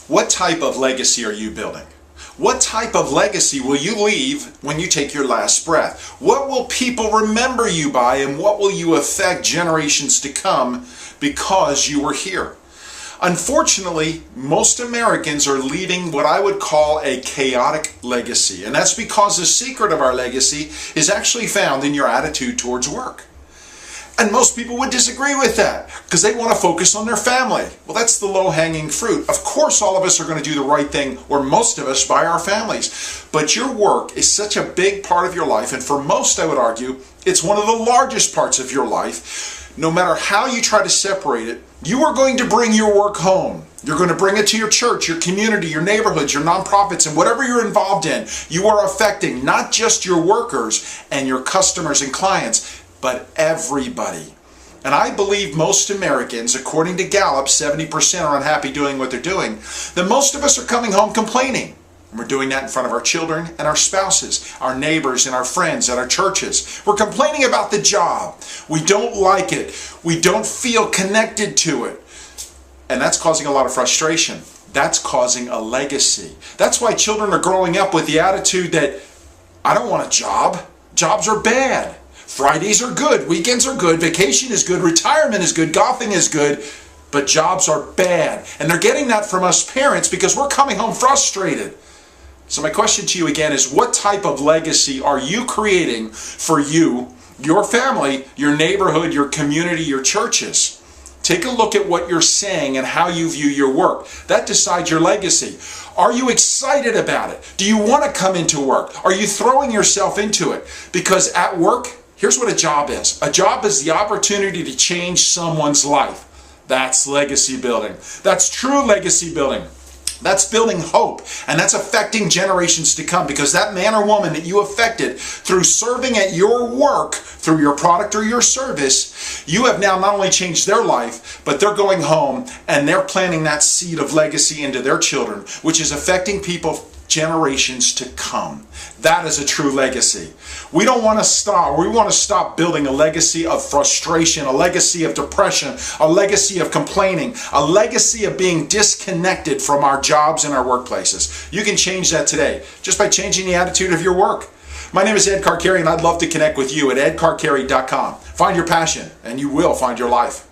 What type of legacy are you building? What type of legacy will you leave when you take your last breath? What will people remember you by, and what will you affect generations to come because you were here? Unfortunately, most Americans are leaving what I would call a chaotic legacy, and that's because the secret of our legacy is actually found in your attitude towards work. And most people would disagree with that because they want to focus on their family. Well, that's the low-hanging fruit. Of course, all of us are going to do the right thing, or most of us, by our families. But your work is such a big part of your life, and for most, I would argue, it's one of the largest parts of your life. No matter how you try to separate it, you are going to bring your work home. You're going to bring it to your church, your community, your neighborhoods, your nonprofits, and whatever you're involved in. You are affecting not just your workers and your customers and clients, but everybody. And I believe most Americans, according to Gallup, 70% are unhappy doing what they're doing. That most of us are coming home complaining. And we're doing that in front of our children and our spouses, our neighbors and our friends at our churches. We're complaining about the job. We don't like it. We don't feel connected to it. And that's causing a lot of frustration. That's causing a legacy. That's why children are growing up with the attitude that, I don't want a job. Jobs are bad. Fridays are good, weekends are good, vacation is good, retirement is good, golfing is good, but jobs are bad. And they're getting that from us parents because we're coming home frustrated. So my question to you again is, what type of legacy are you creating for you, your family, your neighborhood, your community, your churches? Take a look at what you're saying and how you view your work. That decides your legacy. Are you excited about it? Do you want to come into work? Are you throwing yourself into it? Because at work, here's what a job is. A job is the opportunity to change someone's life. That's legacy building. That's true legacy building. That's building hope, and that's affecting generations to come, because that man or woman that you affected through serving at your work, through your product or your service, you have now not only changed their life, but they're going home and they're planting that seed of legacy into their children, which is affecting people generations to come. That is a true legacy. We don't want to stop. We want to stop building a legacy of frustration, a legacy of depression, a legacy of complaining, a legacy of being disconnected from our jobs and our workplaces. You can change that today just by changing the attitude of your work. My name is Ed Carcarey, and I'd love to connect with you at edcarcarey.com. Find your passion, and you will find your life.